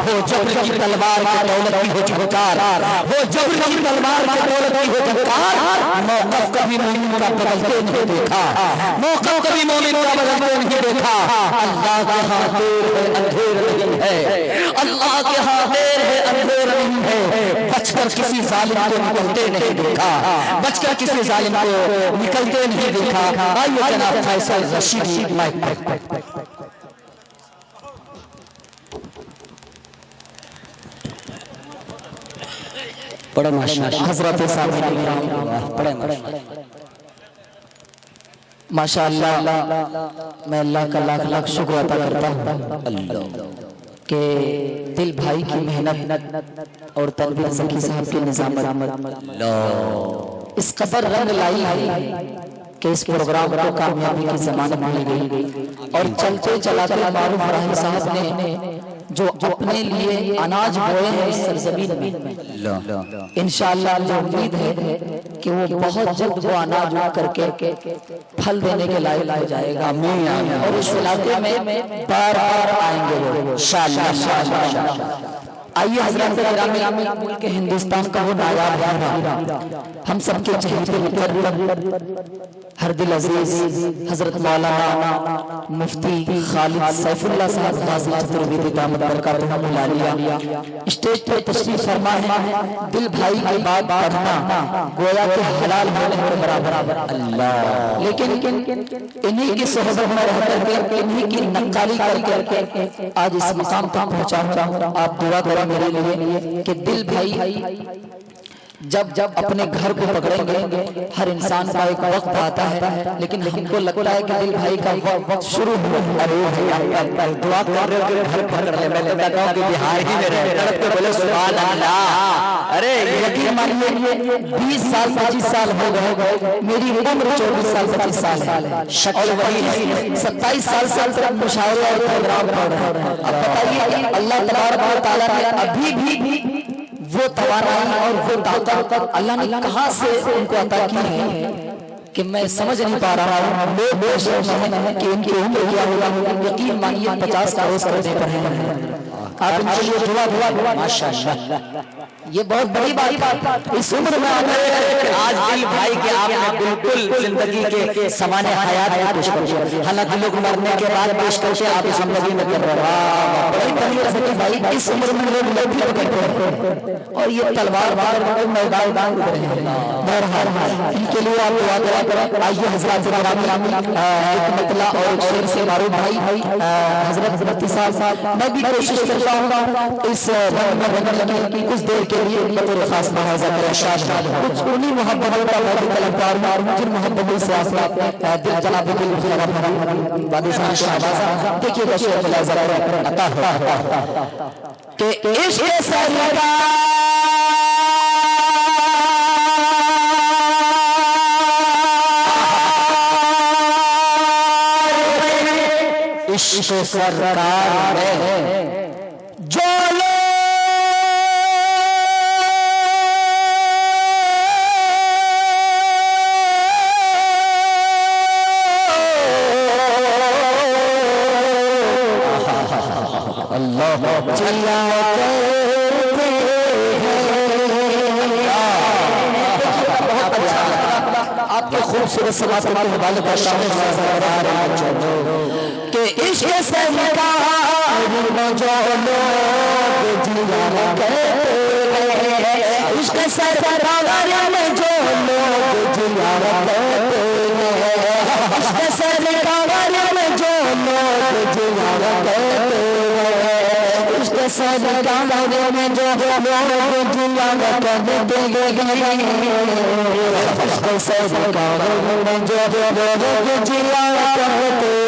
हो जबर की तलवार के दौलत की हो झंकार, हो जबर की तलवार के दौलत की हो झंकार। मौक़िफ़ कभी मोमिन का बदलते नहीं देखा, मौक़िफ़ कभी मोमिन का बदलते नहीं देखा। अल्लाह के हाथ देर है अंधेर नहीं है, अल्लाह के हाथ देर है अंधेर नहीं है। बचकर किसी जालिम को निकलते नहीं देखा, बचकर किसी जालिम को निकलते नहीं देखा। आइए जनाब फैसल रशीद माइक पर। बड़ा माशाअल्लाह हज़रत साहब बड़ा माशाअल्लाह। मैं अल्लाह का लाख लाख शुक्र अदा करता हूँ अल्लाह के दिल भाई की मेहनत और तनवीर ज़की साहब की निज़ामत इस कदर रंग लाई कि इस प्रोग्राम को कामयाबी की ज़मानत मिल गई। और चलते चलाते मारूफ राही साहब ने जो अपने लिए अनाज बोए हैं इस सरजमीन में, इंशाअल्लाह मुझे उम्मीद है कि वो बहुत जल्द वो अनाज उग करके फल देने के लायक हो जाएगा। और इस इलाके में बार बार आएंगे वो इंशाअल्लाह। आइए हज़रत गिरामी मुल्क हिंदुस्तान का वो नायाब हीरा, हम सबके चहेते मुकर्रम हरदिल अजीज हजरत मौलाना मुफ्ती खालिद सैफुल्लाह साहब गाजी चतुर्वेदी दामद बरकातुहुल आलिया स्टेज पर तशरीफ फरमा है। दिल भाई की बात पढ़ना गोया के हलाल होने के बराबर अल्लाह, लेकिन इन्हीं की सोहबत में रह करके इन्हीं की नक्काली करके आज इस मकाम तक पहुंचा हूं। आप दुआ करें मेरे लिए कि दिल भाई जब अपने घर को पकड़ेंगे, हर इंसान का एक वक्त आता है, लेकिन हमको लगता है कि दिल भाई का वक्त शुरू हुआ। अरे दुआ कर रहे हो कि घर पकड़ ले, मैं कहता हूं कि बिहार ही में रहे तड़प के बोले सुभान अल्लाह। अरे यकीन मानिए 20 साल 25 साल हो गए, मेरी उम्र 24 साल 25 साल है, शक्ल वही है। 27 साल तक मुशायरे और प्रोग्राम पढ़ रहे हैं। अब बताइए अल्लाह तबारक व तआला ने अभी भी वो तवानाई और वो ताकत अल्लाह ने कहां से उनको अता की है कि मैं समझ नहीं पा रहा हूँ। लोग कि इनकी उम्र क्या होगा। यकीन मानिए 50 का रोज करने पर है। आप इनके लिए दुआ माशाअल्लाह, ये बहुत बड़ी बात इस उम्र में आज दिल भाई के आपने बिल्कुल जिंदगी के समाने हयात में पेश कर दिया। हालांकि लोग मरने के बाद पेश करके आप इस जिंदगी में कर रहे हैं भाई। इस उम्र में लोग भी करते हैं और ये तलवार मैदान इनके लिए आप दुआ करें। आइए हजरत हिकमतुल्लाह और एक शेर से मारूफ भाई हजरत मुफ्ती साहब, मैं भी कोशिश करता हूँ इस की कुछ देर के लिए बतौर खास मुआवजा करें। कुछ उन्हीं मोहब्बतों का मैं भी तलबगार हूं जिन मोहब्बतों से आपका दिल जनाब दिल बादशाह शहबाज़ देखिएगा शेर बला जरा अता हो कि इश्क़ सरकार इश्क़ सरकार में जो आपके खूबसूरत समाज के हवाले करता हूँ कि इश्क़ सरकार में जो लोग जिया करते हैं, इश्क़ सरकार में जो लोग जिया करते हैं, इश्क़ सरकार में जो लोग जिया करते हैं, इश्क़ सरकार में जो लोग जिया करते हैं, इश्क़ सरकार में जो लोग जिया करते हैं।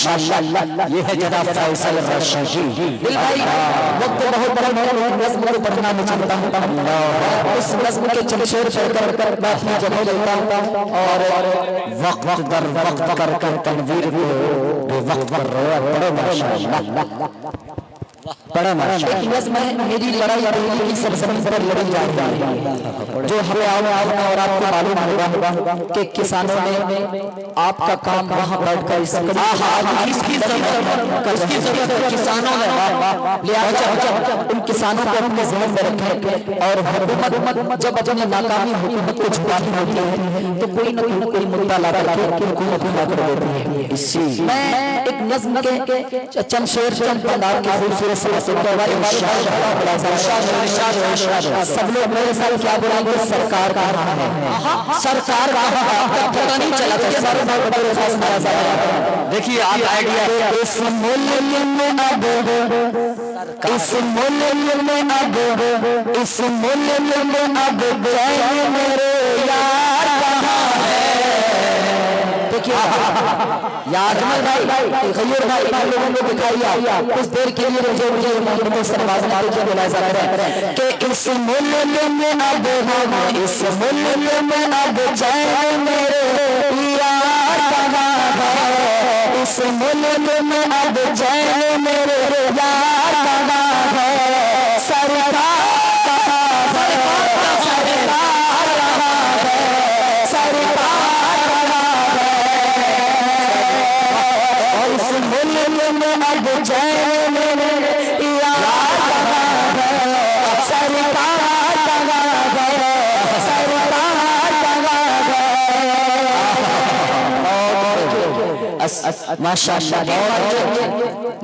माशाअल्लाह ये है जनाब फैसल रशीदी। दिल भाई वक्त बहुत बड़ा है, नज़्म को पढ़ना मैं चाहता हूँ। उस नज़्म के चमशेर पढ़कर मैं अपनी जगह लेता हूँ और वक्त दर वक्त कर तनवीर को वक्त पर रोया पड़ो माशाअल्लाह। बड़ा एक नज़्म है, मेरी लड़ाई दिल्ली की सरजमीन पर लड़ी जा रही है, जो हमें और आपको मालूम होगा कि किसानों ने आपका काम वहाँ बैठकर किसकी जरूरत है किसानों ने, लिहाजा उन किसानों को अपने ज़हन में रखें और हुकूमत जब अपनी नाकामी हुकूमत को छुपानी होती है तो कोई न कोई मुद्दा ला करके हुकूमत को कर देती है। इसी मैं एक नज़्म के चंद शेर चंद पंडाल के खूबसूरत सब लोग मेरे साथ क्या बोलेंगे, सरकार कहाँ है, सरकार पता नहीं चला। देखिए आप आइडिया, इस मुल्क में अब इस मुल्क में अब इस मुल्क में अब मेरे यार कहाँ है। देखिए यार भाई खैर भाई लोगों को दिखाइए कुछ देर के लिए मुझे मोहम्मद सरवाज नाल के बुलाया जा रहा है कि इस मुल्क में अब इस मुल्क में अब चैन मेरे यार कहाँ है, इस मुल्क में अब चैन मेरे यार कहाँ है, सरकार माशाअल्लाह।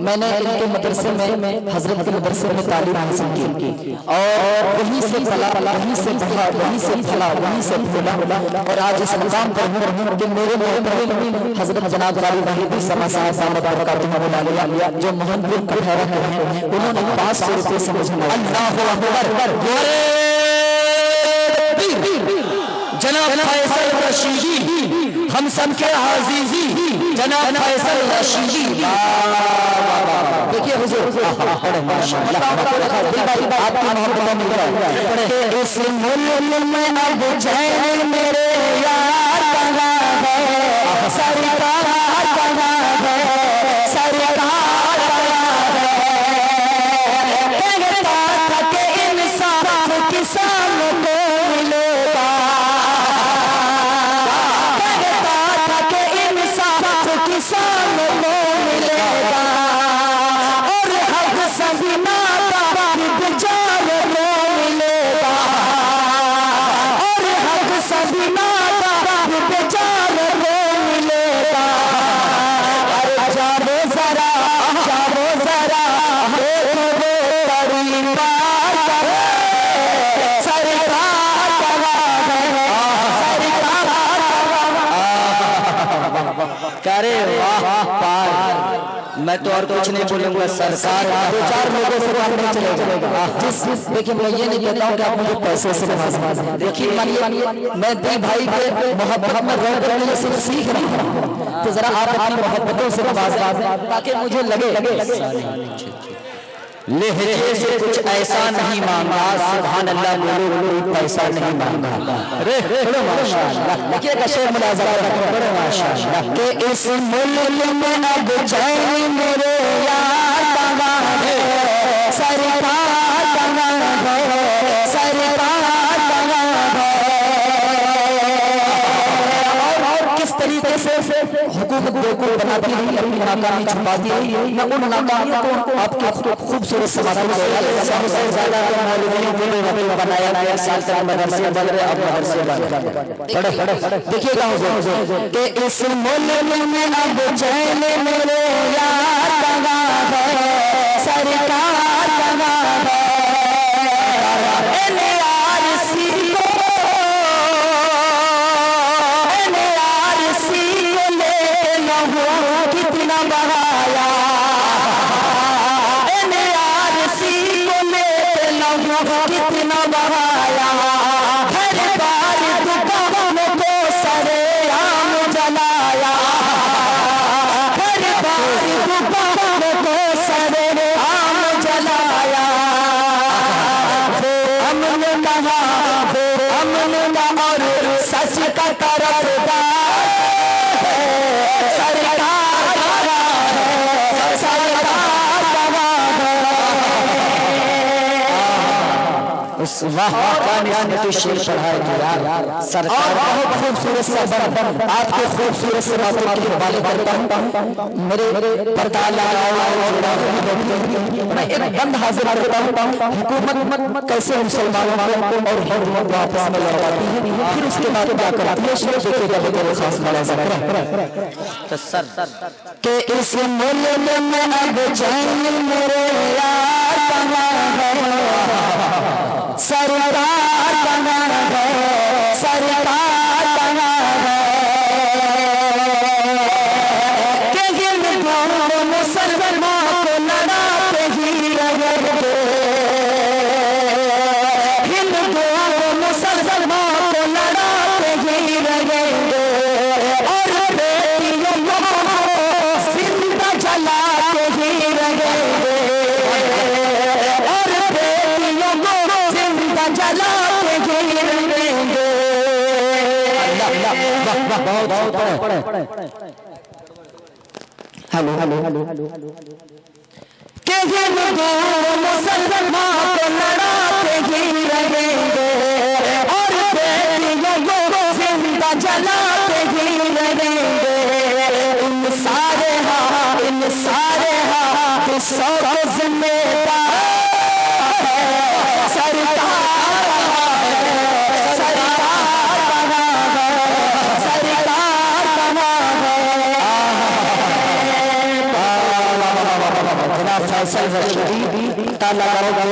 मैंने इनके मदरसे में हजरत के मदरसे में तालीम हासिल की और वहीं से पला वहीं से पढ़ा वहीं से फला वहीं से फूला और आज इस मुकाम पर हूँ कि मेरे मोहतरम हजरत जनाब वाली वाहिदी समा साहब लिया जो मोहनपुर कठहरा के हैं, उन्होंने 500 रुपये से मुझे जनाब फैसल रशीदी हम सब के आजीजी जनाब फैसल रशीदी। देखिए हुजूर माशाअल्लाह आपकी मोहब्बत मिल रहा है। इस मुल्क में अब चैन मेरे यार कहाँ है, सरकार कहाँ है, सरकार कहाँ है, कहता था कि इंसाफ किसान को मिलेगा, किसान को मिलेगा और हक सभी नाता बेचारे को मिलेगा और हक सभी नाता बेचारे को मिलेगा। अरे जानो जरा देखो परिवार सरकार करे वाह पार। मैं तो और कुछ नहीं बोलूंगा, सरकार 2-4 लोगों से काम नहीं चलेगा। देखिए मैं ये नहीं कहता हूँ कि आप मुझे पैसे से नवाजें। देखिए मानिए मैं दिल भाई के मोहब्बत में रह करके सिर्फ सीख रहा हूँ, तो जरा आप अपनी मोहब्बतों से नवाजें ताकि मुझे लगे लहजे से कुछ ऐसा नहीं मांगा, सुभान अल्लाह बोलो कोई पैसा नहीं मांगा। अरे माशाअल्लाह देखिए का शेर मुलाज़ा माशाअल्लाह कि इस मुल्क में अब चैन मेरे यार कहाँ है, सरकार कहाँ है, सरकार कहाँ है। और किस तरीके से हुकूमत को बनाती रही, अपनी नाकामी छुपाती रही, मैं उन नाकामियों को आपके खूबसूरत समाधान बनाया गया साल तक मदरसे बन रहे, अब मदरसे बन रहे। देखिएगा कि इस मुल्क में अब चैन मेरे यार कहाँ है, सरकार कहाँ है, कितना बहाया कितना बहाया हर बार दुकानों को सरेआम जलाया, हर बार को सरे आम जलाया, अमन कहा अमन का और सच का तरफदार वाह ने तो शेर पढ़ा है यार सरकार। बहुत खूबसूरत सा बंदन आपके खूबसूरत से बातों के हवाले करता हूं। मेरे पर्दा मैं एक बंद हाजिर करता हूं। हुकूमत कैसे मुसलमानों को और हिंदुओं को आपस में लड़ाती है, फिर उसके बाद क्या करती है शेर देखिएगा बड़े खास मुलाजा तो सर के इस मुल्क में अब चैन मेरे यार बना है, सरकार बना है, सरकार बना है कि हिंदू मुसलमान को लड़ाते ही रहेंगे, हिंदू मुसलमान को लड़ाते ही रहेंगे और बेटियों को जिंदा जलाते ही रहेंगे और बेटियों को जलाते ही रहेंगे। हेलो हेलो के हिंदू मुसलमान को लड़ाते ही रहेंगे और बेटियों को जिंदा जलाते ही रहेंगे। इन सारे हाथ सौ जिम्मेदार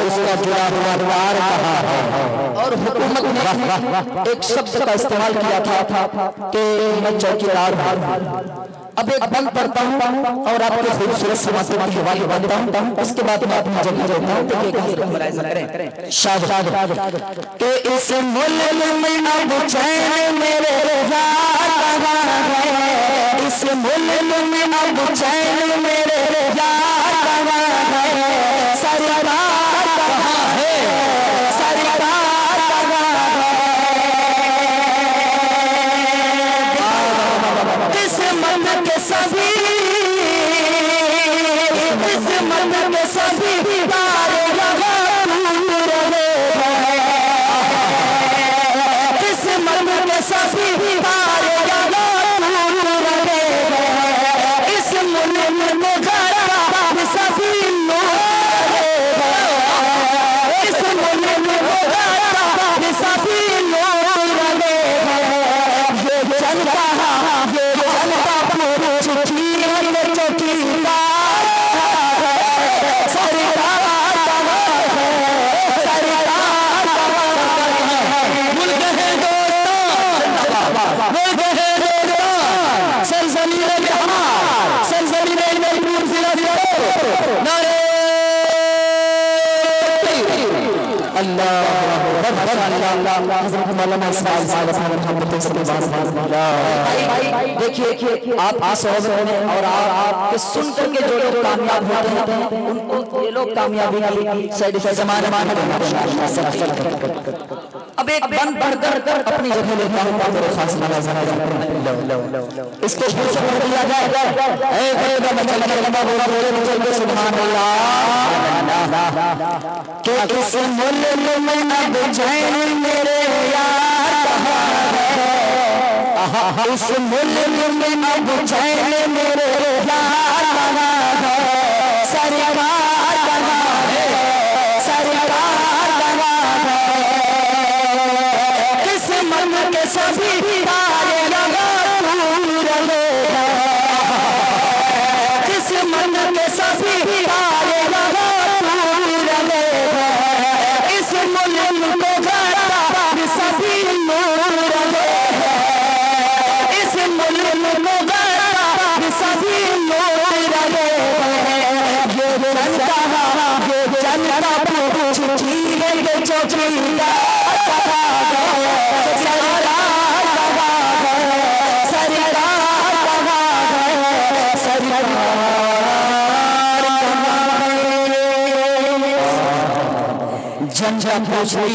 उसका जुड़ा हुआ द्वार कहा है। और हुकूमत ने एक शब्द का इस्तेमाल किया था कि मैं चौकीदार हूं। अब एक बंद पढ़ता हूं और आपके खूबसूरत समातों के हवाले बनता हूं, उसके बाद मैं अपनी जगह रहता हूं। देखिए शाद के इस मुल्क में अब चैन मेरे यार बना है, इस मुल्क में अब चैन मेरे यार बना है, सरकार कहाँ है, सरकार कहाँ है। किस्मत के सभी तारे यहाँ टूट रहे हैं, किस्मत के सभी तारे यहाँ टूट रहे हैं, इस मुल्क में घरा सभी लोग, इस मुल्क में घरा सभी लोग रहे हैं। ये जनता चिट्ठी चौकीदार सरकार मुल्क है दोस्तों, सरजमीन बिहार, सरजमीन महबूब जिला नारे अल्लाह देखिए आप और आप सुन करके जो लोग कामयाब होते हैं उनको ये लोग कामयाबी की जमाने अब एक बंद बढ़कर अपनी जगह लेता हूं इसको फिर से पढ़ दिया जाए सुभान अल्लाह कि इस मुल्क में अब चैन मेरे यार कहाँ है, इस मुल्क में अब चैन मेरे यार कहाँ है, सरकार कहाँ है, सरकार कहाँ है। किस्मत के सभी तारे यहाँ टूट रहे हैं, किस्मत के सभी तारे यहाँ टूट रहे हैं, इस मुल्क को घरा सभी लोग रहे हैं, इस मुल्क को घरा सभी लोग रहे हैं। ये जनता चिट्ठी के चौकीदार सरकार जनता पूछती